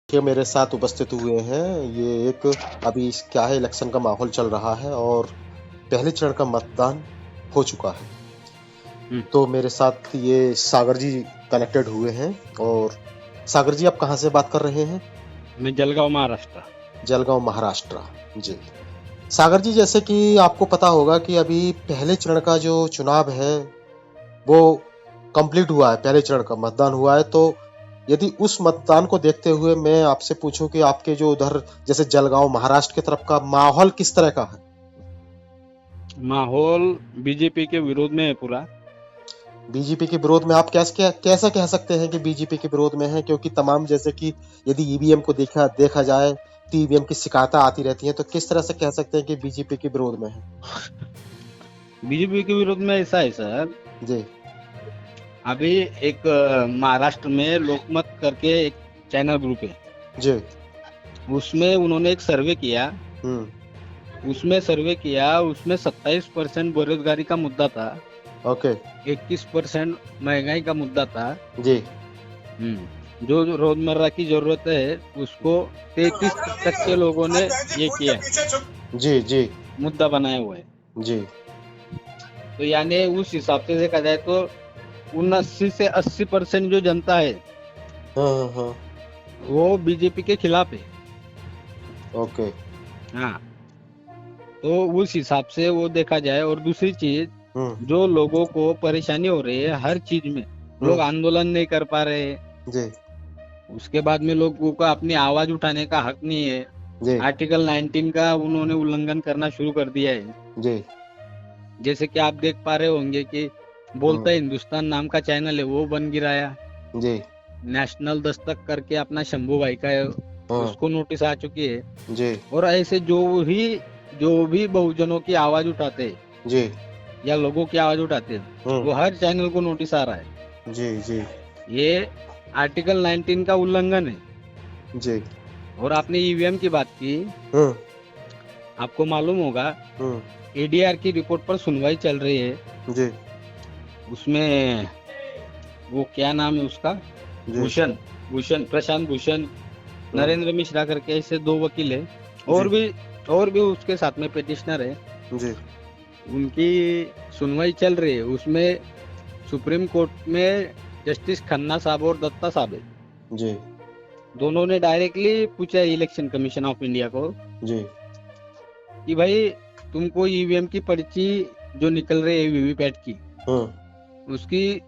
ये मेरे साथ उपस्थित हुए हैं। ये एक अभी क्या है, इलेक्शन का माहौल चल रहा है और पहले चरण का मतदान हो चुका है। हम्म। तो मेरे साथ ये सागर जी कनेक्टेड हुए हैं। और सागर जी, आप कहाँ से बात कर रहे हैं? मैं जलगांव महाराष्ट्र। जलगांव महाराष्ट्र। जी सागर जी, जैसे कि आपको पता होगा कि अभी पहले चरण का जो चुनाव है वो कंप्लीट हुआ है, पहले चरण का मतदान हुआ है। तो यदि उस मतदान को देखते हुए मैं आपसे पूछूं कि आपके जो उधर जैसे जलगांव महाराष्ट्र की तरफ का माहौल किस तरह का है? माहौल बीजेपी के विरोध में है पूरा। बीजेपी के विरोध में आप कैसे कह सकते हैं कि बीजेपी के विरोध में है? क्योंकि तमाम जैसे कि यदि ईवीएम को देखा देखा जाए तो ईवीएम की शिकायतें आती रहती हैं, तो किस तरह से कह सकते हैं कि बीजेपी के विरोध में है? बीजेपी के विरोध में ऐसा है सर, जी अभी एक महाराष्ट्र में लोकमत करके एक चैनल ग्रुप है, जी। उसमें उन्होंने एक सर्वे किया। हम्म। उसमें 27% बेरोजगारी का मुद्दा था, ओके। 21% महंगाई का मुद्दा था। जी जो रोजमर्रा की जरूरत है उसको 33% लोगों ने ये किया, जी जी मुद्दा बनाया हुआ है। जी। तो यानी उस हिसाब से देखा जाए तो 79 से 80% जो जनता है हाँ। वो बीजेपी के खिलाफ है। ओके। हाँ, तो उस हिसाब से वो देखा जाए। और दूसरी चीज, हम्म जो लोगों को परेशानी हो रही है हर चीज में, लोग हम्म। आंदोलन नहीं कर पा रहे हैं। जी उसके बाद में लोगों का अपनी आवाज उठाने का हक नहीं है। जी आर्टिकल 19 का उन्होंने उल्लंघन करना शुरू कर दिया है। जी। जैसे कि आप देख पा रहे होंगे कि बोलता हिंदुस्तान नाम का चैनल है वो बन गिराया। जी नेशनल दस्तक करके अपना शंभू भाई का है, हाँ। उसको नोटिस आ चुकी है। जी और ऐसे जो भी बहुजनों की आवाज उठाते हैं जी। या लोगों की आवाज उठाते हैं, वो हर चैनल को नोटिस आ रहा है। जी जी ये आर्टिकल 19 का उल्लंघन है। जी। और आपने ईवीएम की बात की, हम्म आपको मालूम होगा हम्म। एडीआर की रिपोर्ट पर सुनवाई चल रही है। जी उसमें वो क्या नाम है उसका, जी भूषण भूषण प्रशांत भूषण, नरेंद्र मिश्रा करके ऐसे 2 वकील है। जी और भी उसके साथ में पिटिशनर है। जी उनकी सुनवाई चल रही है। उसमें सुप्रीम कोर्ट में जस्टिस खन्ना साहब और दत्ता साहब है, जी दोनों ने डायरेक्टली पूछा है इलेक्शन कमीशन ऑफ इंडिया को जी। कि भाई तुमको ईवीएम की पर्ची जो निकल रही है वीवीपैट की, उसकी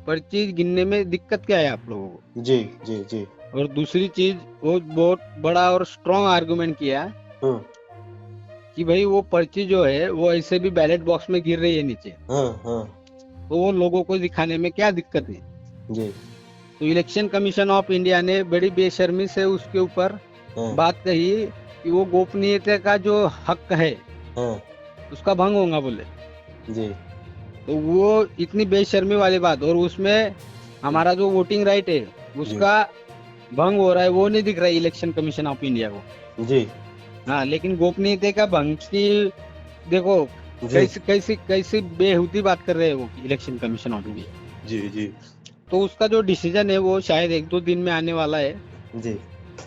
पर्ची गिनने में दिक्कत क्या है आप लोगों को। जी जी जी। और दूसरी चीज, वो बहुत बड़ा और स्ट्रॉन्ग आर्गुमेंट किया हम्म कि भाई वो पर्ची जो है वो ऐसे भी बैलेट बॉक्स में गिर रही है नीचे, हाँ। तो वो लोगों को दिखाने में क्या दिक्कत है। जी तो इलेक्शन कमीशन ऑफ इंडिया ने बड़ी बेशर्मी से उसके ऊपर हाँ बात कही कि वो गोपनीयता का जो हक है हाँ। उसका भंग होगा बोले। जी तो वो इतनी बेशर्मी वाली बात, और उसमें हमारा जो वोटिंग राइट है जी उसका भंग हो रहा है, वो नहीं दिख रहा है इलेक्शन कमीशन ऑफ इंडिया को। जी हाँ, लेकिन गोपनीयता का भंग की देखो जी कैसी कैसी कैसी बेहुदी बात कर रहे हैं वो इलेक्शन कमीशन ऑफ इंडिया। जी जी तो उसका जो डिसीजन है वो शायद 1-2 दिन में आने वाला है। जी।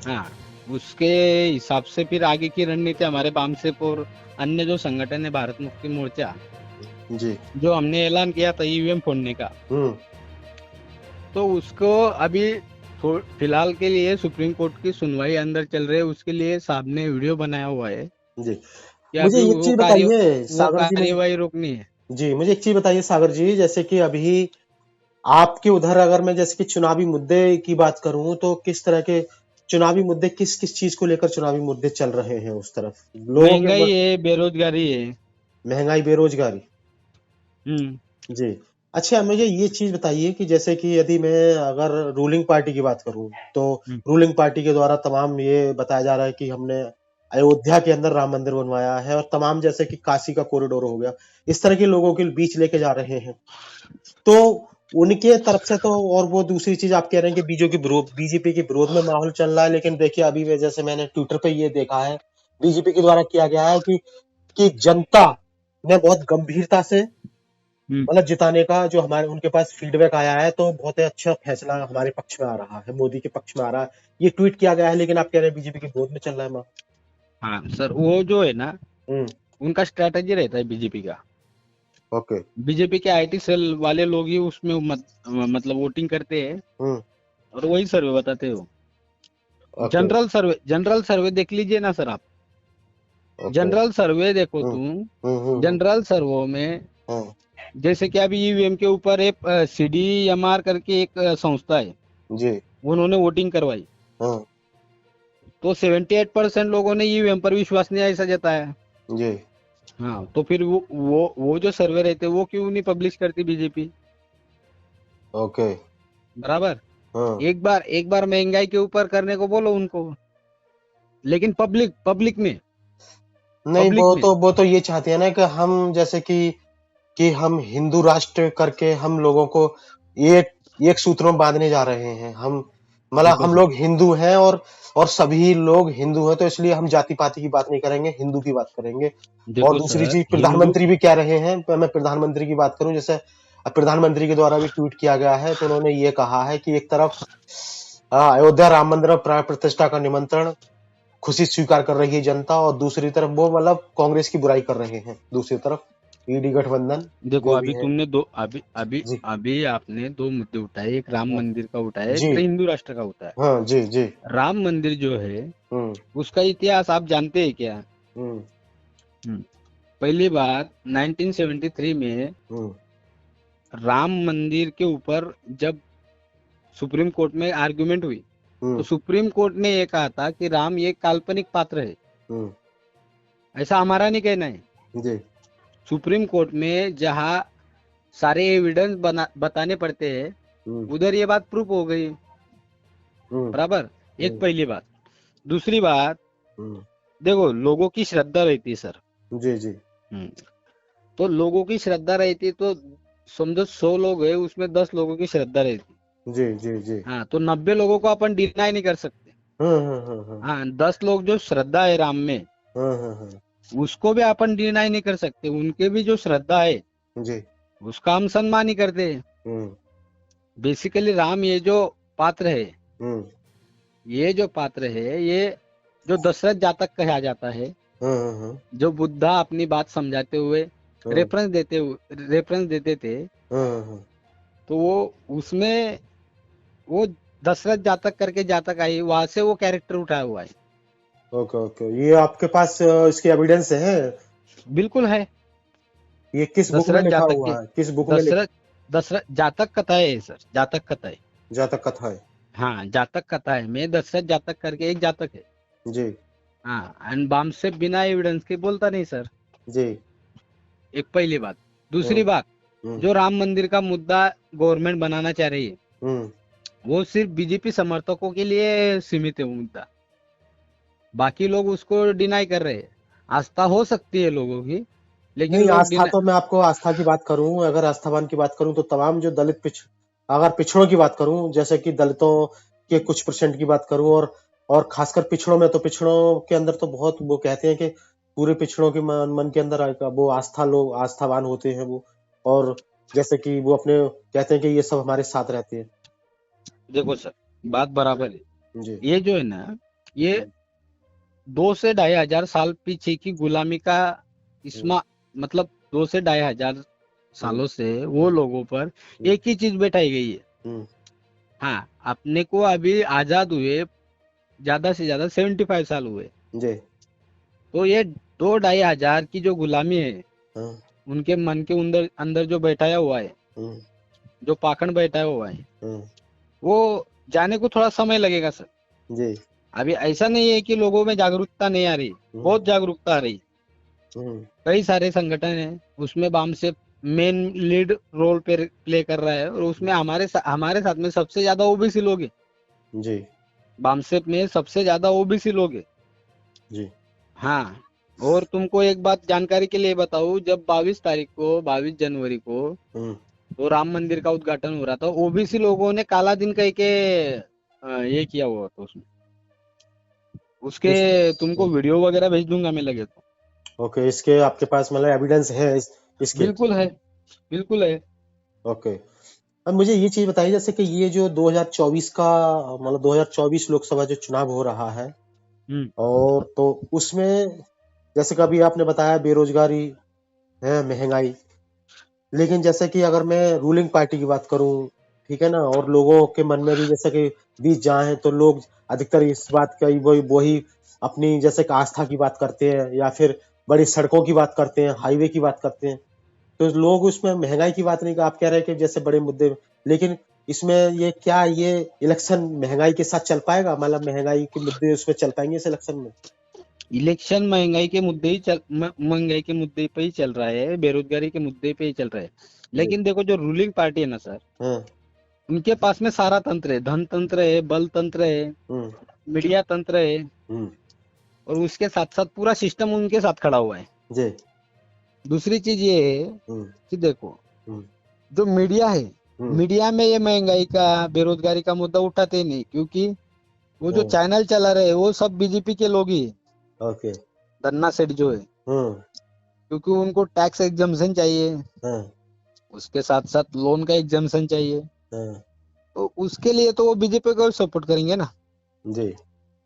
हाँ, उसके हिसाब से फिर आगे की रणनीति हमारे बामसेप और अन्य जो संगठन है भारत मुक्ति मोर्चा, जी। जो हमने ऐलान किया था ईवीएम फोड़ने का, हम्म। तो उसको अभी फिलहाल के लिए सुप्रीम कोर्ट की सुनवाई अंदर चल रही है। उसके लिए साहब ने वीडियो बनाया हुआ है जी। कि मुझे अभी एक चीज बताइए वो सागर जी, मुझे कार्यवाही रोकनी है। जी मुझे एक चीज बताइए सागर जी, जैसे कि अभी आपके उधर अगर मैं जैसे कि चुनावी मुद्दे की बात करूं तो किस तरह के चुनावी मुद्दे, किस किस चीज को लेकर चुनावी मुद्दे चल रहे हैं उस तरफ लोगों के महंगाई है, बेरोजगारी है। महंगाई, बेरोजगारी। हम्म जी। अच्छा, मुझे ये चीज बताइए कि जैसे कि यदि मैं अगर रूलिंग पार्टी की बात करूं तो हम्म रूलिंग पार्टी के द्वारा तमाम ये बताया जा रहा है कि हमने अयोध्या के अंदर राम मंदिर बनवाया है और तमाम जैसे कि काशी का कॉरिडोर हो गया, इस तरह के लोगों के बीच लेके जा रहे हैं। तो उनके तरफ से तो, और वो दूसरी चीज आप कह रहे हैं कि बीजेपी के विरोध में माहौल चल रहा है, लेकिन देखिए अभी जैसे मैंने ट्विटर पे ये देखा है, बीजेपी के द्वारा किया गया है कि जनता ने बहुत गंभीरता से मतलब जिताने का जो हमारे उनके पास फीडबैक आया है, तो बहुत ही अच्छा फैसला हमारे पक्ष में आ रहा है, मोदी के पक्ष में आ रहा है। ये ट्वीट किया गया है, लेकिन आप कह रहे हैं बीजेपी के विरोध में चल रहा है माँ। हाँ सर, वो जो है ना, हम्म। उनका स्ट्रैटेजी रहता है बीजेपी का। ओके। बीजेपी के आईटी सेल वाले लोग ही उसमें मतलब वोटिंग करते हैं हम्म। और वही सर्वे बताते हो। ओके। जनरल सर्वे देख लीजिए ना सर आप। ओके। जनरल सर्वे देखो हम्म। तुम। हम्म। जनरल सर्वे में हम्म। जैसे कि अभी ईवीएम के ऊपर एक CDMR करके एक संस्था है, जी। उन्होंने वोटिंग करवाई, हाँ। तो 78% लोगों ने ईवीएम पर विश्वास नहीं ऐसा जताया। जी। हाँ, तो फिर वो जो सर्वे रहते वो क्यों नहीं पब्लिश करती बीजेपी? ओके। बराबर। हाँ। एक बार महंगाई के ऊपर करने को बोलो उनको, लेकिन पब्लिक में नहीं, वो तो ये चाहते हैं ना कि हम जैसे कि हम हिंदू राष्ट्र करके हम लोगों को एक एक सूत्र में बांधने जा रहे हैं। हम मतलब देखो हम सर, लोग हिंदू हैं, और सभी लोग हिंदू हैं, तो इसलिए हम जाति पाति की बात नहीं करेंगे, हिंदू की बात करेंगे। और देखो दूसरी सर, चीज, हिंदू, प्रधानमंत्री भी कह रहे हैं, मैं प्रधानमंत्री की बात करूं, जैसे अब प्रधानमंत्री के द्वारा भी ट्वीट किया गया है, तो उन्होंने ये कहा है कि एक तरफ अयोध्या राम मंदिर प्राण प्रतिष्ठा का निमंत्रण खुशी स्वीकार कर रही है जनता, और दूसरी तरफ वो मतलब कांग्रेस की बुराई कर रहे हैं, दूसरी तरफ ईडी गठबंधन देखो जो भी अभी है। तुमने दो अभी अभी जी। अभी आपने दो मुद्दे उठाए, एक राम हाँ। मंदिर का उठाया, एक जी। हिंदू राष्ट्र का उठाया। हाँ। जी। जी। राम मंदिर जो है हम्म। उसका इतिहास आप जानते हैं क्या? हम्म। हम्म, पहली बात 1973 में हम्म। राम मंदिर के ऊपर जब सुप्रीम कोर्ट में आर्गुमेंट हुई, तो हम्म। सुप्रीम कोर्ट ने ये कहा था कि राम ये काल्पनिक पात्र है। हम्म। ऐसा हमारा नहीं कहना है। जी। सुप्रीम कोर्ट में जहाँ सारे एविडेंस बताने पड़ते हैं, हम्म। उधर ये बात प्रूफ हो गई। हम्म। बराबर। एक हम्म। पहली बात। दूसरी बात, हम्म। देखो लोगों की श्रद्धा रहती है सर। जी। जी। हम्म, तो लोगों की श्रद्धा रहती है, तो समझो 100 लोग है, उसमें 10 लोगों की श्रद्धा रहती जी। जी। जी। है। हाँ, तो 90 लोगों को अपन डिनाई नहीं कर सकते। हाँ। हाँ, 10 लोग जो श्रद्धा है राम में, हाँ। उसको भी अपन डिनाई नहीं कर सकते। उनके भी जो श्रद्धा है जी। उसका हम सम्मान ही करते हैं। हम्म। बेसिकली राम ये जो पात्र है, हम्म। ये जो पात्र है, ये जो दशरथ जातक कहा जाता है, हाँ। जो बुद्धा अपनी बात समझाते हुए हाँ। रेफरेंस देते थे, हाँ। तो वो उसमें वो दशरथ जातक करके जातक आई, वहां से वो कैरेक्टर उठाया हुआ है। ओके। ओके, ये आपके पास इसकी एविडेंस है? बिल्कुल है। ये किस बुक में दशरथ लिखा जातक के हुआ है, किस बुक में लिखा? दशरथ दशरथ जातक कथा है सर, जातक कथा है। जातक कथा है? हाँ, जातक कथा है में दशरथ जातक करके एक जातक है। जी। हाँ, एंड बाम से बिना एविडेंस के बोलता नहीं सर। जी। एक पहली बात। दूसरी हम्म। बात, हम्म। जो राम मंदिर का मुद्दा गवर्नमेंट बनाना चाह रही है, हम्म। वो सिर्फ बीजेपी समर्थकों के लिए सीमित है वो मुद्दा। बाकी लोग उसको डिनाई कर रहे हैं। आस्था हो सकती है लोगों की, लेकिन नहीं, लोग आस्था डिनाई। तो मैं आपको आस्था की बात करूं, अगर आस्थावान की बात करूं, तो तमाम जो अगर पिछड़ों की बात करूं, जैसे कि दलितों के कुछ परसेंट की बात करूं, और खासकर पिछड़ों में, तो पिछड़ों के अंदर तो बहुत, वो कहते हैं कि पूरे पिछड़ों के मन के अंदर वो लोग आस्थावान होते हैं वो, और जैसे कि वो अपने कहते हैं कि ये सब हमारे साथ रहते हैं। देखो सर, बात बराबर है। जी। ये जो है ना, ये 2 से 2,500 साल पीछे की गुलामी का हम्म। इसमा मतलब 2 से 2,500 हम्म। सालों से वो हम्म। लोगों पर हम्म। एक ही चीज बैठाई गई है। हम्म। हाँ, अपने को अभी आजाद हुए ज्यादा से ज्यादा 75 साल हुए। जी। तो ये 2-2,500 की जो गुलामी है, हाँ। उनके मन के अंदर अंदर जो बैठाया हुआ है, हम्म। जो पाखंड बैठाया हुआ है, हम्म। वो जाने को थोड़ा समय लगेगा सर। जी। अभी ऐसा नहीं है कि लोगों में जागरूकता नहीं आ रही, हम्म। बहुत जागरूकता आ रही। हम्म। कई सारे संगठन हैं, उसमें बाम से मेन लीड रोल प्ले कर रहा है, और उसमें हमारे साथ में सबसे ज्यादा ओबीसी लोग हैं। जी। बामसेप में सबसे ज्यादा ओबीसी लोग हैं। जी। हाँ, और तुमको एक बात जानकारी के लिए बताऊं, जब 22 जनवरी को हम्म। तो राम मंदिर का उद्घाटन हो रहा था, ओबीसी लोगों ने काला दिन कह के ये किया हुआ था उसमें। उसके इस तुमको वीडियो वगैरह भेज दूंगा मैं लगे तो। ओके, इसके आपके पास मतलब एविडेंस है इसके? बिल्कुल है। बिल्कुल है। ओके। अब मुझे ये चीज बताइए, जैसे कि ये जो 2024 का, मतलब 2024 लोकसभा जो चुनाव हो रहा है, और तो उसमें जैसे कि अभी आपने बताया बेरोजगारी है, महंगाई, लेकिन जैसे कि अगर मैं रूलिंग पार्टी की बात करूं, ठीक है ना, और लोगों के मन में भी जैसे कि बीत जाए हैं, तो लोग अधिकतर इस बात का वही अपनी जैसे कि आस्था की बात करते हैं, या फिर बड़ी सड़कों की बात करते हैं, हाईवे की बात करते हैं। तो लोग उसमें महंगाई की बात नहीं, आप कह रहे हैं कि जैसे बड़े मुद्दे, लेकिन इसमें ये क्या, ये इलेक्शन महंगाई के साथ चल पाएगा? मतलब महंगाई के मुद्दे उसमें चल पाएंगे इस इलेक्शन में? इलेक्शन महंगाई के मुद्दे ही महंगाई के मुद्दे पे ही चल रहा है, बेरोजगारी के मुद्दे पे ही चल रहा है। लेकिन देखो जो रूलिंग पार्टी है ना सर, उनके पास में सारा तंत्र है, धन तंत्र है, बल तंत्र है, मीडिया तंत्र है, और उसके साथ साथ पूरा सिस्टम उनके साथ खड़ा हुआ है जी। दूसरी चीज ये है कि देखो जो मीडिया है, मीडिया में ये महंगाई का, बेरोजगारी का मुद्दा उठाते ही नहीं, क्योंकि वो जो चैनल चला रहे हैं वो सब बीजेपी के लोग ही है। ओके। धन्ना सेठ जो है, क्योंकि उनको टैक्स एग्जम्पशन चाहिए, उसके साथ साथ लोन का एग्जम्पशन चाहिए, तो उसके लिए तो वो बीजेपी को सपोर्ट करेंगे ना जी।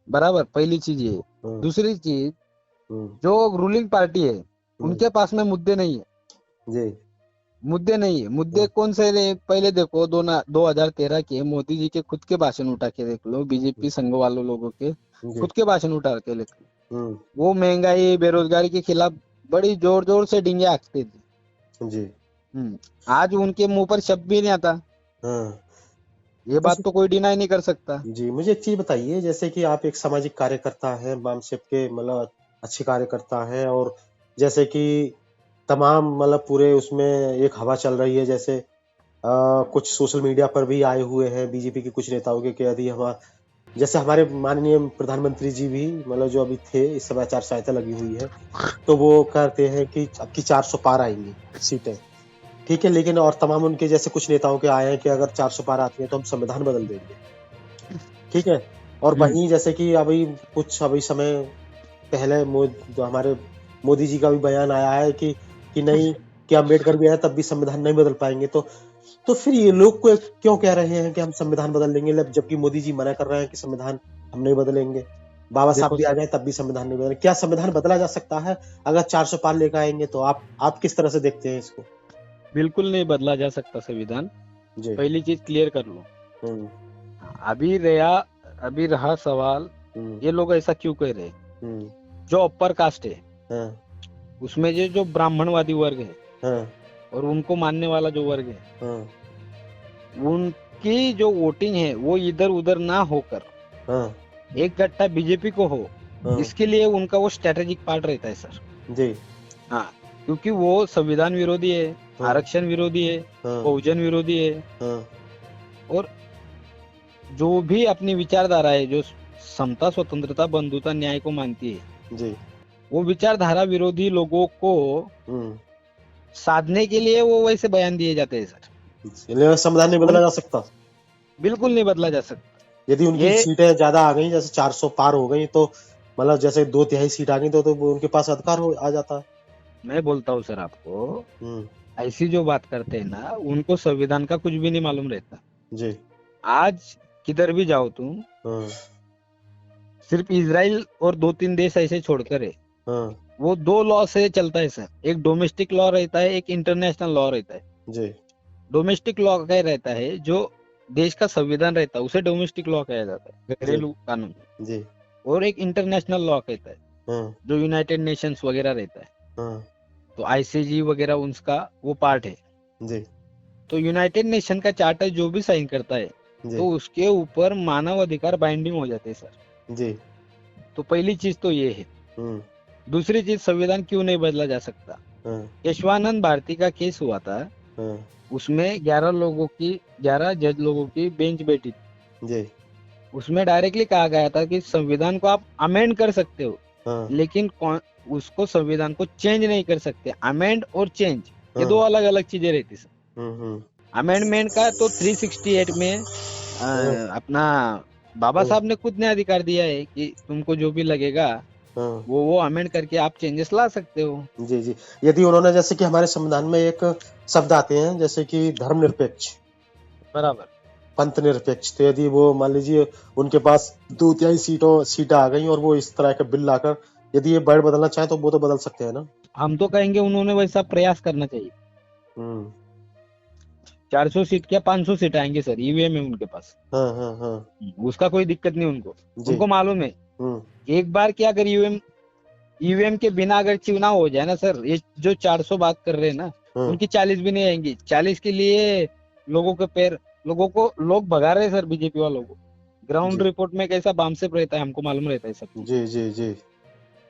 बराबर। पहली चीज ये। दूसरी चीज, जो रूलिंग पार्टी है उनके पास में मुद्दे नहीं है जी। मुद्दे नहीं है। मुद्दे कौन से रहे? पहले देखो 2013 के मोदी जी के खुद के भाषण उठा के देख लो, बीजेपी संघ वालों लोगों के खुद के भाषण उठा के देख लो, वो महंगाई बेरोजगारी के खिलाफ बड़ी जोर जोर से डींगे हाँकते थे जी। आज उनके मुंह पर शब्द भी नहीं आता। ये बात तो कोई डिनाई नहीं कर सकता। जी, मुझे एक चीज बताइए, जैसे कि आप एक सामाजिक कार्यकर्ता हैं, वामसेप के मतलब अच्छे कार्यकर्ता हैं, और जैसे कि तमाम मतलब पूरे उसमें एक हवा चल रही है, जैसे कुछ सोशल मीडिया पर भी आए हुए हैं बीजेपी के कुछ नेताओं के कि यदि हम, जैसे हमारे माननीय प्रधानमंत्री जी भी मतलब जो अभी थे, इस समय आचार संहिता लगी हुई है, तो वो कहते हैं कि अब की 400 पार आएंगी सीटें, ठीक है, लेकिन और तमाम उनके जैसे कुछ नेताओं के आए हैं कि अगर 400 पार आती है तो हम संविधान बदल देंगे, ठीक है। और वहीं जैसे कि अभी समय पहले जो हमारे मोदी जी का भी बयान आया है कि नहीं, कि अम्बेडकर भी आए तब भी संविधान नहीं बदल पाएंगे, तो फिर ये लोग को क्यों कह रहे हैं कि हम संविधान बदल देंगे, जबकि मोदी जी मना कर रहे हैं कि संविधान हम नहीं बदलेंगे, बाबा साहब भी आ जाए तब भी संविधान नहीं बदलेंगे। क्या संविधान बदला जा सकता है? अगर 400 पार लेकर आएंगे तो आप किस तरह से देखते हैं इसको? बिल्कुल नहीं बदला जा सकता संविधान। पहली चीज क्लियर कर लो। अभी रहा सवाल, ये लोग ऐसा क्यों कह रहे हैं? जो अपर कास्ट है, उसमें जो ब्राह्मणवादी वर्ग है और उनको मानने वाला जो वर्ग है, उनकी जो वोटिंग है वो इधर उधर ना होकर एक गट्टा बीजेपी को हो, इसके लिए उनका वो स्ट्रेटेजिक पार्ट रहता है सर जी। हाँ, क्योंकि वो संविधान विरोधी है, आरक्षण विरोधी है, बहुजन विरोधी है, और जो भी अपनी विचारधारा है, जो समता, स्वतंत्रता, बंधुता, न्याय को मानती है जी, वो विचारधारा विरोधी लोगों को साधने के लिए वो वैसे बयान दिए जाते हैं सर। संविधान नहीं बदला जा सकता? बिल्कुल नहीं बदला जा सकता। यदि उनकी सीटें ज्यादा आ गई, जैसे 400 पार हो गई, तो मतलब जैसे 2/3 सीट आ गई, तो उनके पास अधिकार आ जाता। मैं बोलता हूँ सर आपको, ऐसी जो बात करते हैं ना, उनको संविधान का कुछ भी नहीं मालूम रहता जी। आज किधर भी जाओ तुम, सिर्फ इजराइल और 2-3 देश ऐसे छोड़कर है, वो 2 लॉ से चलता है सर। एक डोमेस्टिक लॉ रहता है, एक इंटरनेशनल लॉ रहता है जी। डोमेस्टिक लॉ क्या रहता है? जो देश का संविधान रहता है उसे डोमेस्टिक लॉ कहा जाता है, घरेलू कानून जी। और एक इंटरनेशनल लॉ कहता है जो यूनाइटेड नेशंस वगैरह रहता है, तो आईसीजी वगैरह उसका वो पार्ट है जी। तो यूनाइटेड नेशन का चार्टर जो भी साइन करता है तो उसके ऊपर मानव अधिकार बाइंडिंग हो जाते हैं सर जी। तो पहली चीज तो ये है। दूसरी चीज, संविधान क्यों नहीं बदला जा सकता? केशवानंद भारती का केस हुआ था, उसमें 11 जज लोगों की बेंच बैठी थी। उसमें डायरेक्टली कहा गया था कि संविधान को आप अमेंड कर सकते हो, लेकिन उसको संविधान को चेंज नहीं कर सकते। अमेंड और चेंज ये 2 अलग अलग चीजें रहती सर। अमेंडमेंट का तो 368 में अपना बाबा साहब ने खुद ने अधिकार दिया है कि तुमको जो भी लगेगा वो अमेंड करके आप चेंजेस ला सकते हो। जी जी। यदि उन्होंने, जैसे कि हमारे संविधान में एक शब्द आते हैं जैसे कि धर्मनिरपेक्ष, बराबर, पंथ निरपेक्ष, तो यदि वो मान लीजिए उनके पास 2/3 सीटें आ गई और वो इस तरह का बिल लाकर यदि ये वर्ड बदलना चाहे तो वो तो बदल सकते हैं ना। हम तो कहेंगे उन्होंने वैसा प्रयास करना चाहिए। 400 सीट क्या 500 सीट आएंगे सर, ईवीएम है उनके पास। उसका कोई दिक्कत नहीं उनको। उनको मालूम है एक बार क्या अगर ईवीएम के बिना अगर चुनाव हो जाए ना सर, ये जो 400 बात कर रहे हैं ना, उनकी 40 भी नहीं आएंगी। 40 के लिए लोग भगा रहे हैं सर, बीजेपी वालों को। ग्राउंड रिपोर्ट में कैसा बामसेप रहता है हमको मालूम रहता है सब। जी जी जी।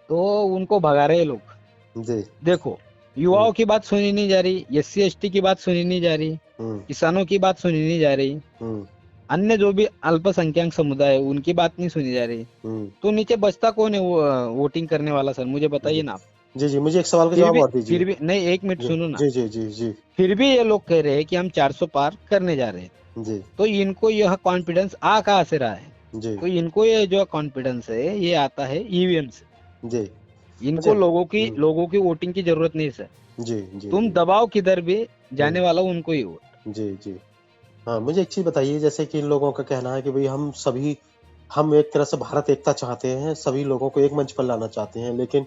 तो उनको भगा रहे हैं लोग जी। देखो, युवाओं की बात सुनी नहीं जा रही, SC ST की बात सुनी नहीं जा रही, किसानों की बात सुनी नहीं जा रही, अन्य जो भी अल्पसंख्यक समुदाय है उनकी बात नहीं सुनी जा रही। तो नीचे बचता कौन है वोटिंग करने वाला सर, मुझे बताइए ना आप। जी जी, मुझे एक सवाल का जवाब और दीजिए। फिर भी नहीं, एक मिनट सुनो ना। जी जी जी जी। फिर भी ये लोग कह रहे हैं कि हम 400 पार करने जा रहे हैं जी। तो इनको यह कॉन्फिडेंस कहाँ से रहा है जी। तो इनको ये जो कॉन्फिडेंस है ये आता है ईवीएम से जी। इनको लोगों की वोटिंग की जरूरत नहीं सर जी जी। तुम दबाव किधर भी जाने वाला उनको ही वोट जी जी। हाँ, मुझे एक चीज बताइए, जैसे कि इन लोगों का कहना है कि भाई हम एक तरह से भारत एकता चाहते हैं, सभी लोगों को एक मंच पर लाना चाहते हैं, लेकिन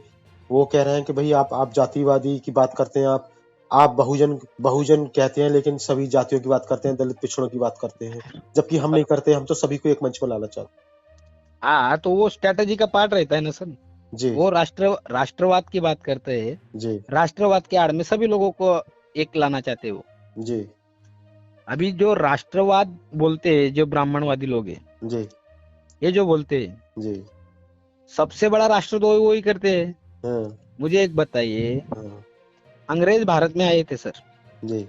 वो कह रहे हैं कि भाई आप जातिवादी की बात करते हैं, आप बहुजन कहते हैं, लेकिन सभी जातियों की बात करते हैं, दलित पिछड़ों की बात करते हैं, जबकि हम नहीं करते, हम तो सभी को एक मंच पर लाना चाहते हैं। हाँ, तो वो स्ट्रेटेजी का पार्ट रहता है ना सर जी। वो राष्ट्रवाद की बात करते हैं जी। राष्ट्रवाद के आड़ में सभी लोगों को एक लाना चाहते हो जी। अभी जो राष्ट्रवाद बोलते हैं, जो ब्राह्मणवादी लोग हैं जी, ये जो बोलते हैं जी, सबसे बड़ा राष्ट्रद्रोह वो ही करते हैं। मुझे एक बताइए, अंग्रेज भारत में आए थे सर जी,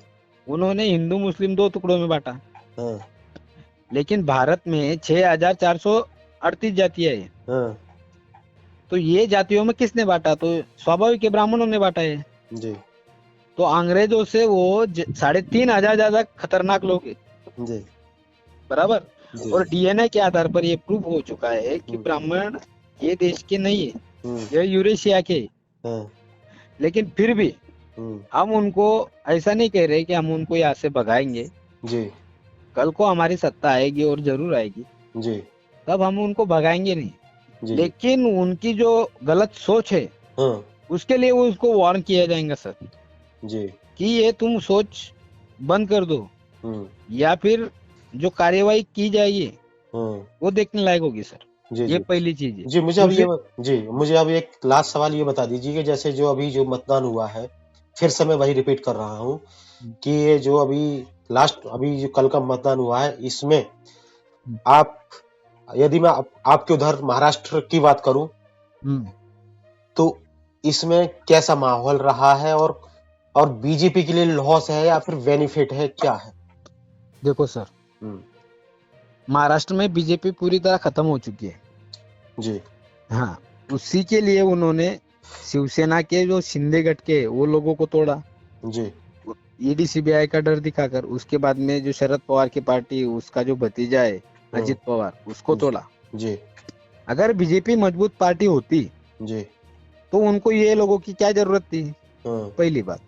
उन्होंने हिंदू मुस्लिम 2 टुकड़ों में बांटा, लेकिन भारत में 6438 जातियां हैं। तो ये जातियों में किसने बांटा? तो स्वाभाविक है, ब्राह्मणों ने बांटा है जी। तो अंग्रेजों से वो 3500 ज्यादा खतरनाक लोग हैं जी, बराबर जी। और DNA के आधार पर ये प्रूफ हो चुका है कि ब्राह्मण ये देश के नहीं है, ये यूरेशिया के। लेकिन फिर भी हम उनको ऐसा नहीं कह रहे कि हम उनको यहाँ से भगाएंगे जी। कल को हमारी सत्ता आएगी और जरूर आएगी जी, तब हम उनको भगाएंगे नहीं जी। लेकिन उनकी जो गलत सोच है उसके लिए वो उसको वार्न किया जाएगा सर जी, कि ये तुम सोच बंद कर दो, या फिर जो कार्यवाही की जाएगी वो देखने लायक होगी सर जी, ये जी। पहली चीज है जी। मुझे अब एक लास्ट सवाल ये बता दीजिए कि जैसे जो मतदान हुआ है, फिर से मैं वही रिपीट कर रहा हूँ कि ये जो अभी जो कल का मतदान हुआ है, इसमें यदि मैं आपके उधर महाराष्ट्र की बात करूं तो इसमें कैसा माहौल रहा है, और बीजेपी के लिए लॉस है या फिर बेनिफिट है, क्या है? देखो सर, महाराष्ट्र में बीजेपी पूरी तरह खत्म हो चुकी है जी। हाँ, उसी के लिए उन्होंने शिवसेना के जो शिंदे गट के वो लोगों को तोड़ा जी, ED CBI का डर दिखाकर। उसके बाद में जो शरद पवार की पार्टी, उसका जो भतीजा है अजित पवार, उसको तोड़ा जी। अगर बीजेपी मजबूत पार्टी होती जी तो उनको ये लोगों की क्या जरूरत थी, पहली बात।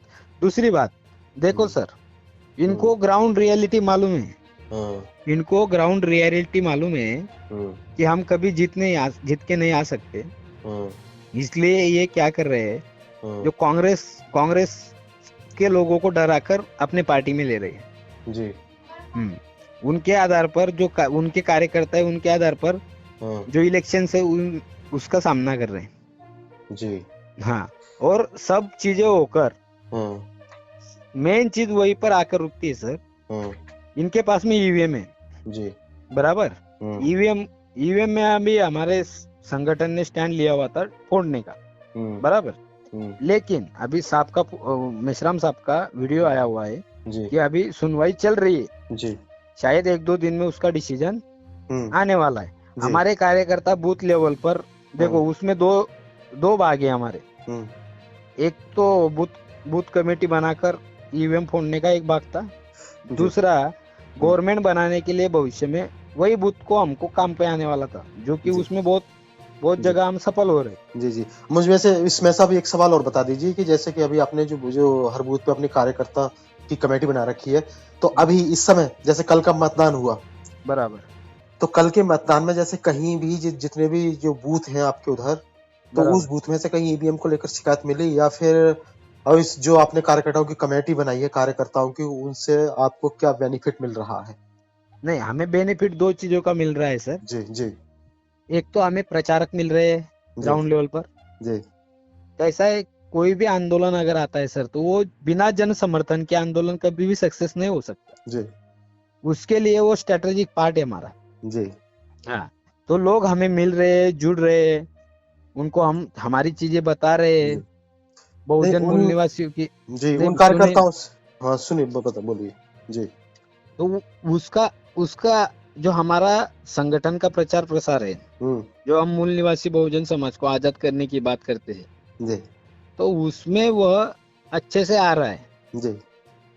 दूसरी बात, देखो सर, इनको ग्राउंड रियलिटी मालूम है, इनको ग्राउंड रियलिटी मालूम है कि हम कभी जीत के नहीं आ सकते, इसलिए ये क्या कर रहे हैं, जो कांग्रेस के लोगों को डराकर अपने पार्टी में ले रहे हैं जी। उनके आधार पर जो उनके कार्यकर्ता है, उनके आधार पर जो इलेक्शन से उसका सामना कर रहे हैं जी। हाँ, और सब चीजें होकर मेन चीज वही पर आकर रुकती है सर, इनके पास में ईवीएम है जी, बराबर। ईवीएम में अभी हमारे संगठन ने स्टैंड लिया हुआ था फोड़ने का, बराबर। लेकिन अभी मेश्राम साहब का वीडियो आया हुआ है कि अभी सुनवाई चल रही है जी, शायद 1-2 दिन में उसका डिसीजन आने वाला है। हमारे कार्यकर्ता बूथ लेवल पर देखो, उसमें दो भाग है हमारे। एक तो बूथ कमेटी बनाकर ईवीएम फोड़ने का एक भाग था, दूसरा गवर्नमेंट बनाने के लिए भविष्य में वही बूथ को हमको काम पे आने वाला था, जो कि उसमें बहुत बहुत जी जगह हम सफल हो रहे। जी जी मुझ में से इसमें से भी एक सवाल और बता दीजिए कि जैसे कि अभी आपने जो जो हर बूथ पे अपनी कार्यकर्ता की कमेटी बना रखी है, तो अभी इस समय जैसे कल का मतदान हुआ, बराबर तो कल के मतदान में जैसे कहीं भी जितने भी जो बूथ हैं आपके उधर, तो उस बराबर। बूथ में से कहीं ईवीएम को लेकर शिकायत मिली, या फिर और इस जो आपने कार्यकर्ताओं की कमेटी बनाई है कार्यकर्ताओं की, उनसे आपको क्या बेनिफिट मिल रहा है? नहीं, हमें बेनिफिट दो चीजों का मिल रहा है सर। जी जी एक तो हमें प्रचारक मिल रहे हैं जी ग्राउंड लेवल पर। जी तो ऐसा है, कोई भी आंदोलन अगर आता है सर, तो वो बिना जन समर्थन के आंदोलन कभी भी सक्सेस नहीं हो सकता। जी उसके लिए वो स्ट्रेटेजिक पार्ट है हमारा। जी हाँ, तो लोग हमें मिल रहे हैं, जुड़ रहे हैं, उनको हम हमारी चीजें बता रहे जी हैं, नहीं बहुजन मूल उन निवासियों की। जी उन नहीं सुने, कार्यकर्ताओं से, हाँ सुनिए, बता बोलिए। जी तो उसका उसका जो हमारा संगठन का प्रचार प्रसार है, हम्म जो हम मूल निवासी बहुजन समाज को आजाद करने की बात करते हैं, जी तो उसमें वह अच्छे से आ रहा है, जी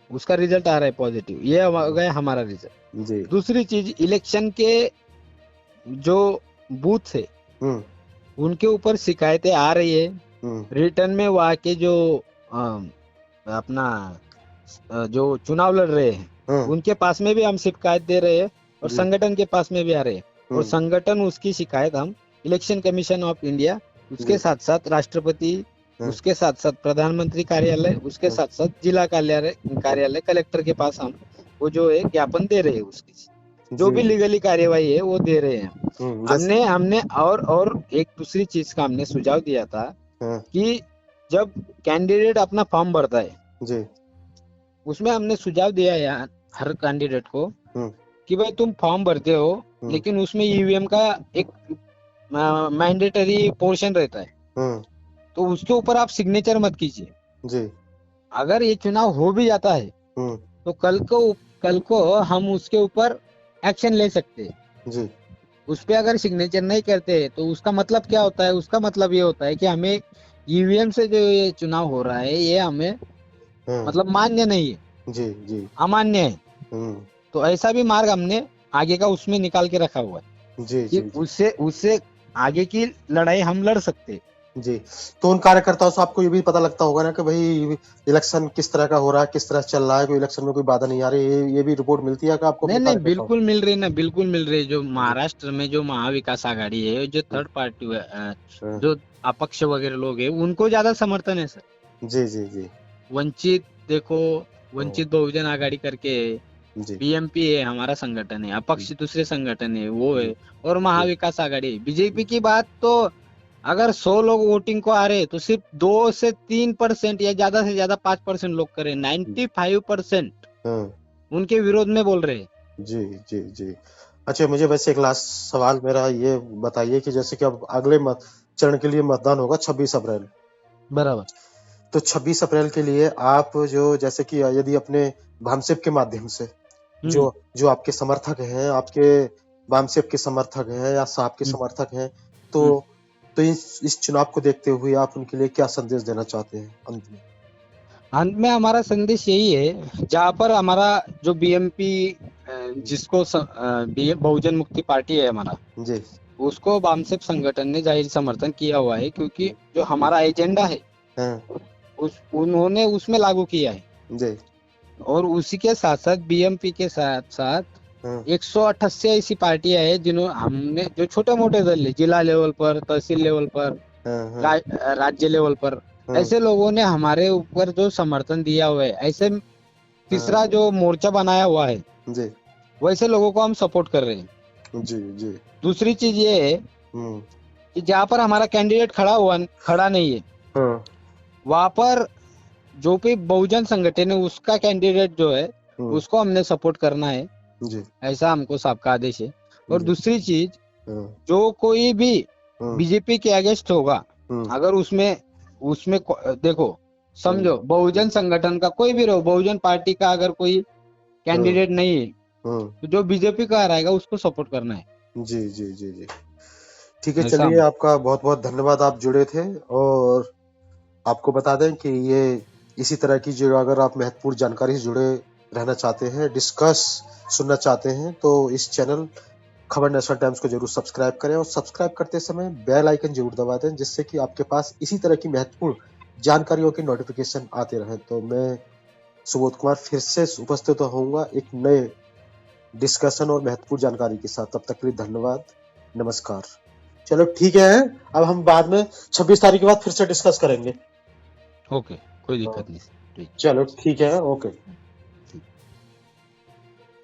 उसका रिजल्ट आ रहा है पॉजिटिव। ये हो गया हमारा रिजल्ट। जी दूसरी चीज, इलेक्शन के जो बूथ है हम्म उनके ऊपर शिकायतें आ रही है। हम्म रिटर्न में वहाँ के जो अपना जो चुनाव लड़ रहे हैं हम्म उनके पास में भी हम शिकायत दे रहे हैं, और जी संगठन के पास में भी आ रहे हैं। और हम्म संगठन उसकी शिकायत हम इलेक्शन कमीशन ऑफ इंडिया, उसके जी साथ साथ राष्ट्रपति, हाँ उसके साथ साथ प्रधानमंत्री कार्यालय, उसके हाँ साथ साथ जिला कार्यालय हाँ, कार्यालय कलेक्टर के पास हम वो जो है ज्ञापन दे रहे हैं। उसकी जो भी जी लीगली कार्यवाही है वो दे रहे हैं। जैसे हमने हमने और एक दूसरी चीज का हमने सुझाव दिया था हाँ कि जब कैंडिडेट अपना फॉर्म भरता है, जी उसमें हमने सुझाव दिया है हर कैंडिडेट को हम्म कि भाई तुम फॉर्म भरते हो, हम्म लेकिन उसमें ईवीएम का एक मैंडेटरी पोर्शन रहता है, हम्म तो उसके ऊपर आप सिग्नेचर मत कीजिए। जी अगर ये चुनाव हो भी जाता है हम्म तो कल को हम उसके ऊपर एक्शन ले सकते हैं। जी उस पे अगर सिग्नेचर नहीं करते तो उसका मतलब क्या होता है? उसका मतलब ये होता है कि हमें ईवीएम से जो ये चुनाव हो रहा है ये हमें हाँ मतलब मान्य नहीं है, जी जी अमान्य है। हम्म तो ऐसा भी मार्ग हमने आगे का उसमें निकाल के रखा हुआ है जी कि जी जी उससे उससे आगे की लड़ाई हम लड़ सकते हैं। जी तो उन कार्यकर्ताओं से आपको ये भी पता लगता होगा ना कि भाई इलेक्शन किस तरह का हो रहा है, किस तरह चल रहा है, कोई इलेक्शन में कोई बाधा नहीं आ रही, ये भी रिपोर्ट मिलती है कि आपको नहीं अपने नहीं, कार्यकर्ताओं बिल्कुल मिल रही ना, बिल्कुल मिल रही। जो जी महाराष्ट्र में जो महाविकास आघाड़ी है, जो हम्म, थर्ड पार्टी हाँ, जो अपक्ष वगैरह लोग हैं, उनको ज्यादा समर्थन है सर। जी जी जी वंचित देखो, हाँ, वंचित बहुजन आघाड़ी करके है, जी बीएमपी है हमारा संगठन है, अपक्ष दूसरे संगठन है वो जी है, और जी महाविकास आघाड़ी है। बीजेपी की बात तो, अगर 100 लोग वोटिंग को आ रहे तो सिर्फ 2 से 3% या ज्यादा से ज्यादा 5% लोग करें, 95% हाँ उनके विरोध में बोल रहे हैं। जी जी जी अच्छा, मुझे वैसे एक लास्ट सवाल मेरा ये बताइए कि जैसे कि अब अगले चरण के लिए मतदान होगा 26 अप्रैल, बराबर। तो 26 अप्रैल के लिए आप जो जैसे कि यदि अपने भामसेप के माध्यम से जो हम्म जो आपके समर्थक हैं, आपके भामसेप के समर्थक हैं या साहब के हम्म समर्थक हैं, तो हम्म। तो इस चुनाव को देखते हुए आप उनके लिए क्या संदेश देना चाहते हैं अंत में? अंत में हमारा संदेश यही है, जहाँ पर हमारा जो बीएमपी जिसको बहुजन मुक्ति पार्टी है हमारा, जी उसको वामसेप संगठन ने जाहिर समर्थन किया हुआ है, क्योंकि जो हमारा एजेंडा है हाँ उन्होंने उसमें लागू किया है। जी और उसी के साथ साथ बीएमपी के साथ साथ हाँ 188 ऐसी पार्टियां हैं जिन्हों हमने, जो छोटे मोटे दल है, जिला लेवल पर, तहसील लेवल पर, हाँ हाँ राज्य लेवल पर, हाँ ऐसे लोगों ने हमारे ऊपर जो समर्थन दिया हुआ है, ऐसे हाँ तीसरा जो मोर्चा बनाया हुआ है, जी वैसे लोगों को हम सपोर्ट कर रहे हैं। जी जी दूसरी चीज ये है हम्म कि जहाँ पर हमारा कैंडिडेट खड़ा नहीं है, हाँ वहां पर जो भी बहुजन संगठन है उसका कैंडिडेट जो है हम्म उसको हमने सपोर्ट करना है, जी ऐसा हमको सबका आदेश है। और जी दूसरी चीज, हाँ जो कोई भी हाँ बीजेपी के अगेंस्ट होगा, हम्म अगर उसमें उसमें देखो, हम्म समझो बहुजन संगठन का कोई भी रहो, बहुजन पार्टी का अगर कोई हाँ कैंडिडेट नहीं है, हाँ तो जो बीजेपी का रहेगा उसको सपोर्ट करना है। जी जी जी जी ठीक है, ऐसा चलिए आपका बहुत बहुत धन्यवाद, आप जुड़े थे। और आपको बता दें कि ये इसी तरह की जो अगर आप महत्वपूर्ण जानकारी से जुड़े रहना चाहते हैं, डिस्कस सुनना चाहते हैं, तो इस चैनल खबर नेशनल टाइम्स को जरूर सब्सक्राइब करें और सब्सक्राइब करते समय बेल आइकन जरूर दबा दें, जिससे कि आपके पास इसी तरह की महत्वपूर्ण जानकारियों की नोटिफिकेशन आते रहे। तो मैं सुबोध कुमार फिर से उपस्थित होऊंगा एक नए डिस्कशन और महत्वपूर्ण जानकारी के साथ। तब तक के लिए धन्यवाद, नमस्कार। चलो ठीक है, अब हम बाद में 26 तारीख के बाद फिर से डिस्कस करेंगे। ओके, कोई दिक्कत नहीं। चलो ठीक है, ओके।